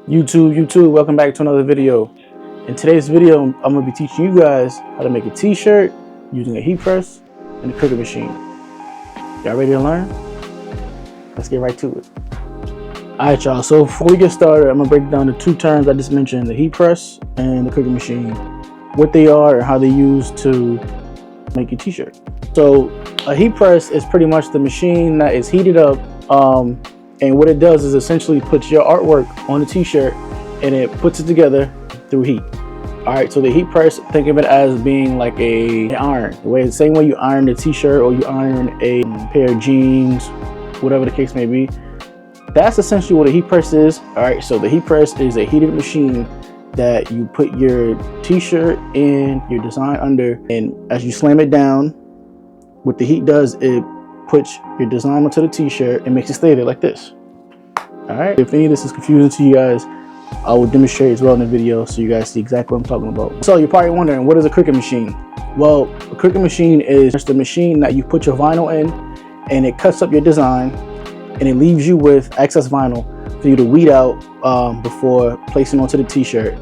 YouTube, welcome back to another video. In today's video, I'm going to be teaching you guys how to make a t-shirt using a heat press and a Cricut machine. Y'all ready to learn? Let's get right to it. Alright y'all, so before we get started, I'm going to break down the two terms I just mentioned, the heat press and the Cricut machine, what they are and how they use to make a t-shirt. So a heat press is pretty much the machine that is heated up, and what it does is essentially puts your artwork on a t-shirt and it puts it together through heat. Alright, so the heat press, think of it as being like an iron. The same way you iron a t-shirt or you iron a pair of jeans, whatever the case may be. That's essentially what a heat press is. Alright, so the heat press is a heated machine that you put your t-shirt and your design under, and as you slam it down, what the heat does, it puts your design onto the t-shirt and makes it stay there like this. Alright, if any of this is confusing to you guys, I will demonstrate as well in the video so you guys see exactly what I'm talking about. So you're probably wondering, what is a Cricut machine? Well, a Cricut machine is just a machine that you put your vinyl in and it cuts up your design and it leaves you with excess vinyl for you to weed out before placing onto the t-shirt,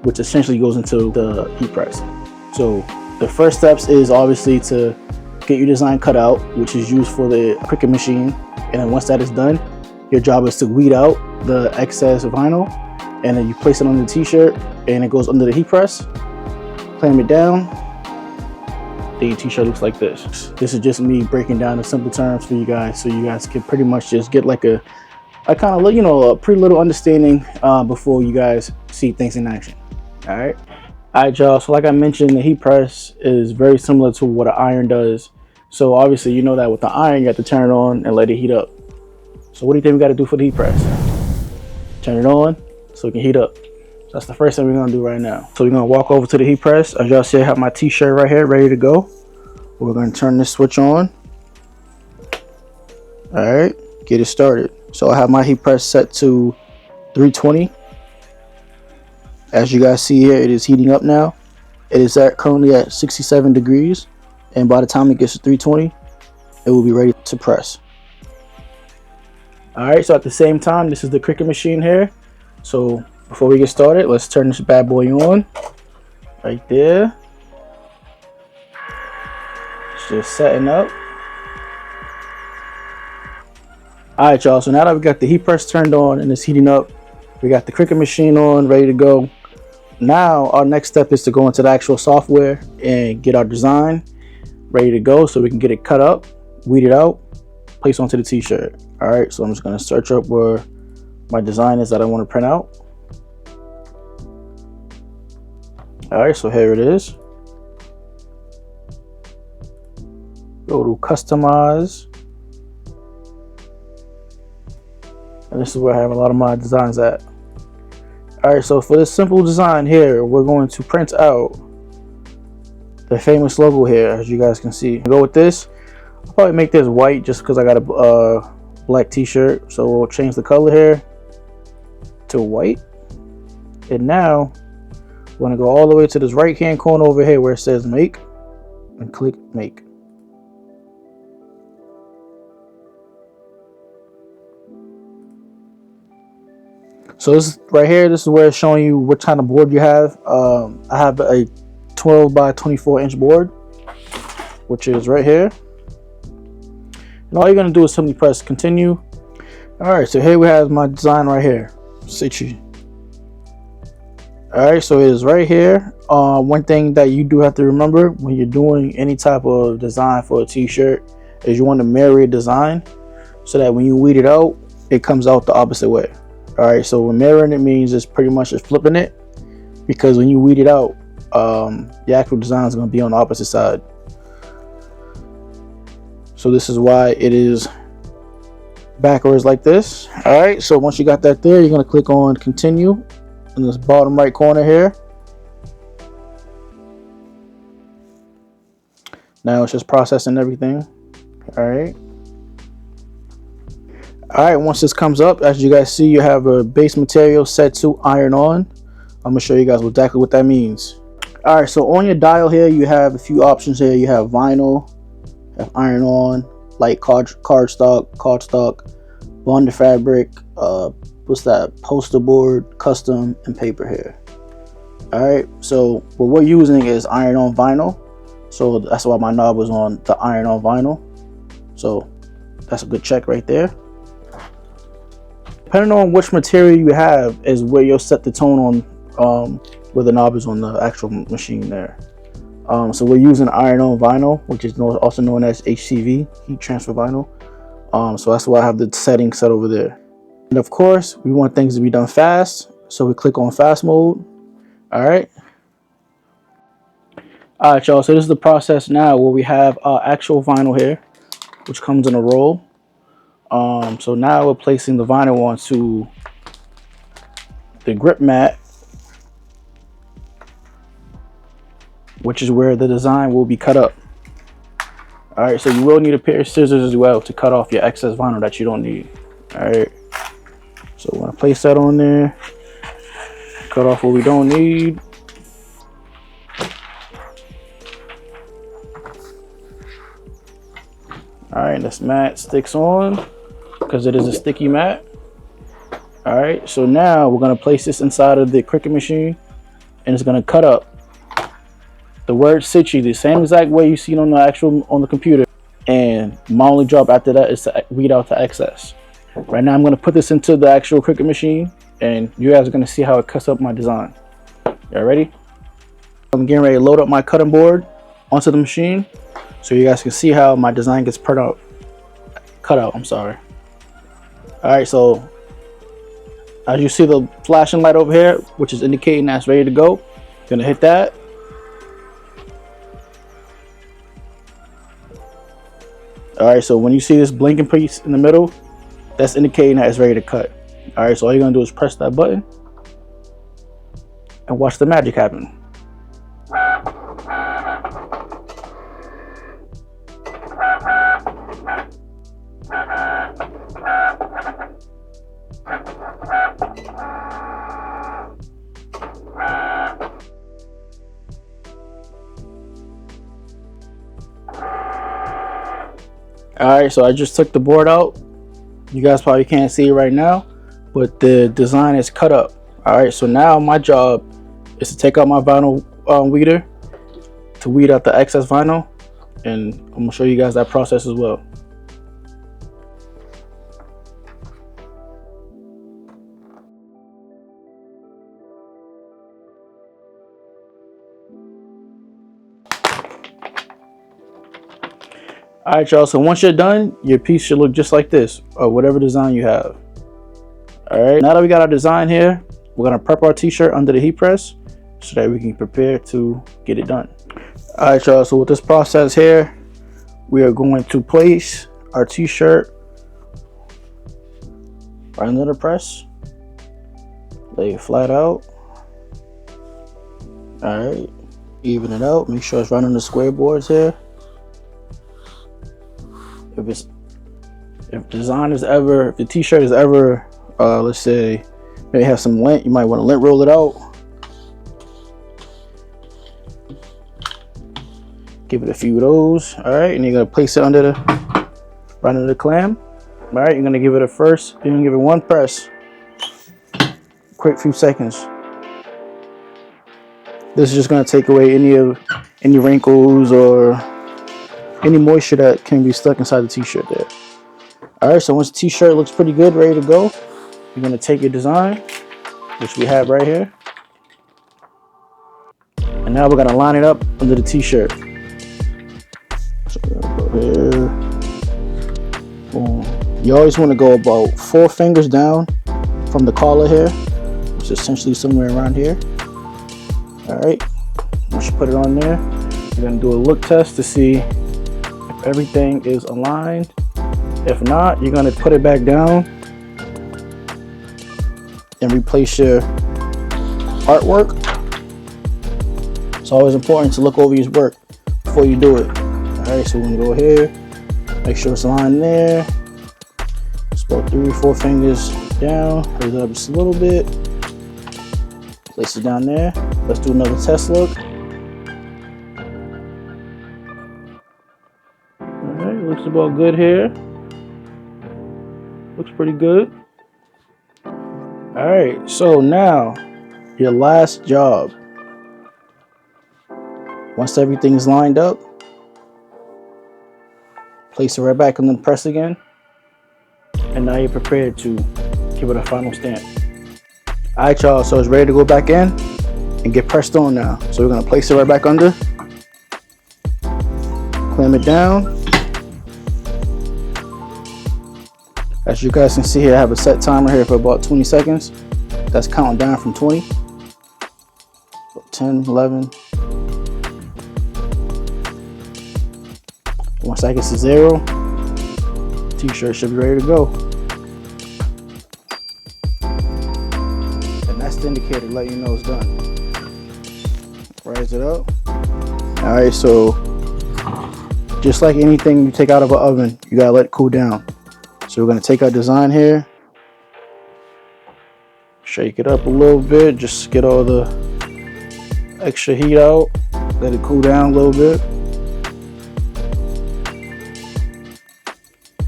which essentially goes into the heat press. So the first steps is obviously to get your design cut out, which is used for the Cricut machine, and then once that is done, your job is to weed out the excess vinyl, and then you place it on the t-shirt and it goes under the heat press, clamp it down, the t-shirt looks like this. This is just me breaking down the simple terms for you guys so you guys can pretty much just get like a kind of, you know, a pretty little understanding before you guys see things in action. Alright y'all, so like I mentioned, the heat press is very similar to what an iron does. So obviously you know that with the iron you have to turn it on and let it heat up. So what do you think we got to do for the heat press? Turn it on so it can heat up. So that's the first thing we're going to do right now. So we're going to walk over to the heat press. As y'all see, I have my t-shirt right here ready to go. We're going to turn this switch on. Alright, get it started. So I have my heat press set to 320. As you guys see here, it is heating up now. It is currently at 67 degrees, and by the time it gets to 320, it will be ready to press. Alright, so at the same time, this is the Cricut machine here. So before we get started, let's turn this bad boy on. Right there. It's just setting up. Alright y'all, so now that we got the heat press turned on and it's heating up, we got the Cricut machine on, ready to go. Now our next step is to go into the actual software and get our design ready to go so we can get it cut up, weed it out, place onto the t-shirt. Alright, so I'm just going to search up where my design is that I want to print out. Alright, so here it is. Go to customize. And this is where I have a lot of my designs at. Alright, so for this simple design here, we're going to print out the famous logo here, as you guys can see. Go with this. I'll probably make this white just because I got a black t-shirt. So we'll change the color here to white. And now we're going to go all the way to this right hand corner over here where it says make, and click make. So this right here, this is where it's showing you what kind of board you have. I have a 12 by 24 inch board, which is right here. And all you're going to do is simply press continue. Alright, so here we have my design right here. Alright, so it is right here. One thing that you do have to remember when you're doing any type of design for a t-shirt is you want to mirror your design so that when you weed it out, it comes out the opposite way. Alright, so when mirroring it means it's pretty much just flipping it, because when you weed it out, the actual design is going to be on the opposite side. So this is why it is backwards like this. Alright, so once you got that there, you're going to click on continue in this bottom right corner here. Now it's just processing everything. Alright. Alright, once this comes up, as you guys see, you have a base material set to iron on. I'm going to show you guys exactly what that means. Alright, so on your dial here, you have a few options here. You have vinyl, have iron on, light cardstock, bonded fabric, what's that, poster board, custom, and paper here. All right, so what we're using is iron-on vinyl, so that's why my knob was on the iron-on vinyl. So that's a good check right there. Depending on which material you have is where you'll set the tone on where the knob is on the actual machine there. So we're using iron-on vinyl, which is also known as HTV, heat transfer vinyl. So that's why I have the setting set over there. And of course, we want things to be done fast, so we click on fast mode. All right, y'all. So this is the process now where we have actual vinyl here, which comes in a roll. So now we're placing the vinyl onto the grip mat, which is where the design will be cut up. All right, so you will need a pair of scissors as well to cut off your excess vinyl that you don't need. All right, so we're gonna place that on there, cut off what we don't need. All right, this mat sticks on because it is a sticky mat. All right, so now we're gonna place this inside of the Cricut machine, and it's gonna cut up the word Citrus the same exact way you see it on the computer. And my only job after that is to weed out the excess. Right now I'm gonna put this into the actual Cricut machine, and you guys are gonna see how it cuts up my design. Y'all ready? I'm getting ready to load up my cutting board onto the machine, so you guys can see how my design gets cut out. I'm sorry. All right, so as you see the flashing light over here, which is indicating that's ready to go, you're gonna hit that. All right, so when you see this blinking piece in the middle, that's indicating that it's ready to cut. All right, so all you're gonna do is press that button and watch the magic happen. Alright, so I just took the board out. You guys probably can't see it right now, but the design is cut up. Alright, so now my job is to take out my vinyl weeder to weed out the excess vinyl, and I'm gonna show you guys that process as well. All right, y'all, so once you're done, your piece should look just like this, or whatever design you have. All right, now that we got our design here, we're gonna prep our t-shirt under the heat press so that we can prepare to get it done. All right, y'all, so with this process here, we are going to place our t-shirt right under the press, lay it flat out. All right, even it out, make sure it's right on the square boards here. If the t-shirt is ever, let's say, maybe have some lint, you might want to lint roll it out. Give it a few of those. All right, and you're gonna place it right under the clam. All right, you're gonna give it you're gonna give it one press, quick few seconds. This is just gonna take away any wrinkles or any moisture that can be stuck inside the t-shirt there. All right, so once the t-shirt looks pretty good, ready to go, you're gonna take your design, which we have right here, and now we're gonna line it up under the t-shirt. So we're gonna go here. Boom. You always want to go about 4 fingers down from the collar here, which is essentially somewhere around here. All right, once you put it on there, you're gonna do a look test to see if everything is aligned. If not, you're gonna put it back down and replace your artwork. It's always important to look over your work before you do it. All right, so we're gonna go here, make sure it's aligned there. Just about 3 or 4 fingers down, raise it up just a little bit, place it down there. Let's do another test look. All right, looks about good here. Looks pretty good. All right, so now your last job. Once everything's lined up, place it right back on the press again. And now you're prepared to give it a final stamp. All right, y'all, so it's ready to go back in and get pressed on now. So we're gonna place it right back under, clamp it down. As you guys can see here, I have a set timer here for about 20 seconds. That's counting down from 20. 10, 11. Once that gets to 0, t-shirt should be ready to go. And that's the indicator to let you know it's done. Rise it up. All right, so just like anything you take out of an oven, you gotta let it cool down. So we're gonna take our design here, shake it up a little bit, just get all the extra heat out, let it cool down a little bit.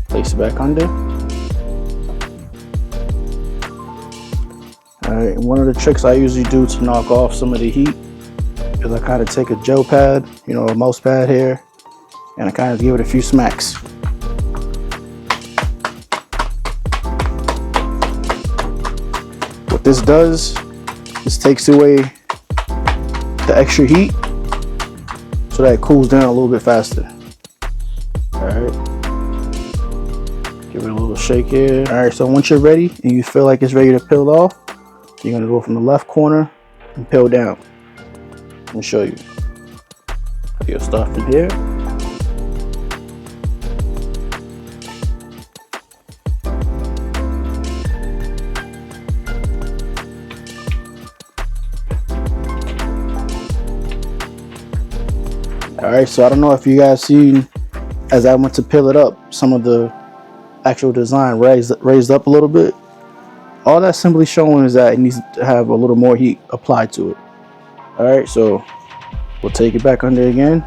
Place it back under. Alright, one of the tricks I usually do to knock off some of the heat is I kind of take a gel pad, you know, a mouse pad here, and I kind of give it a few smacks. What this does, this takes away the extra heat so that it cools down a little bit faster. Alright. Give it a little shake here. Alright, so once you're ready and you feel like it's ready to peel off, you're gonna go from the left corner and peel down. I'll show you. You'll start from here. Alright, so I don't know if you guys seen, as I went to peel it up, some of the actual design raised up a little bit. All that's simply showing is that it needs to have a little more heat applied to it. Alright, so we'll take it back under again.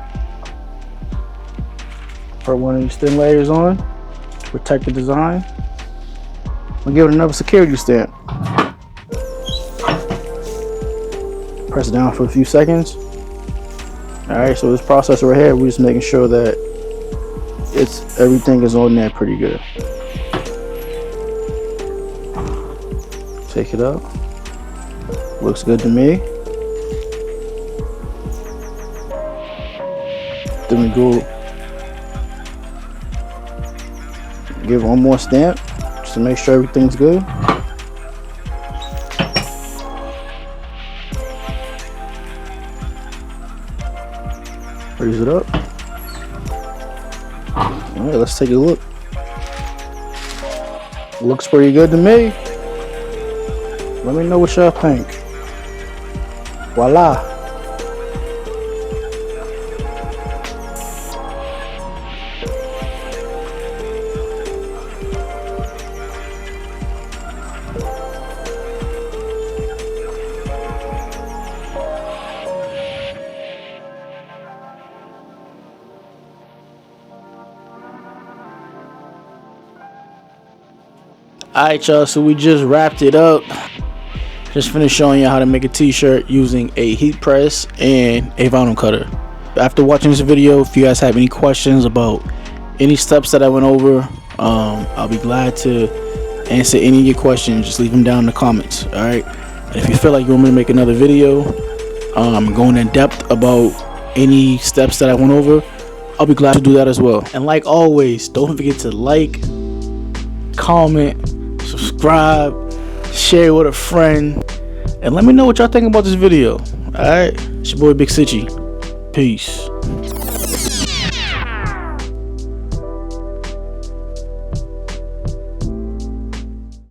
Put one of these thin layers on to protect the design. We'll give it another security stamp. Press it down for a few seconds. Alright, so this process right here, we're just making sure that everything is on there pretty good. Take it up. Looks good to me. Then we go give one more stamp just to make sure everything's good. Raise it up. Alright, let's take a look. Looks pretty good to me. Let me know what y'all think. Voila. Alright, y'all, so we just wrapped it up. Just finished showing you how to make a t-shirt using a heat press and a vinyl cutter. After watching this video, if you guys have any questions about any steps that I went over, I'll be glad to answer any of your questions. Just leave them down in the comments. Alright, and if you feel like you want me to make another video going in depth about any steps that I went over, I'll be glad to do that as well. And like always, don't forget to like, comment, subscribe, share with a friend, and let me know what y'all think about this video. Alright, it's your boy Big Sitchy. Peace.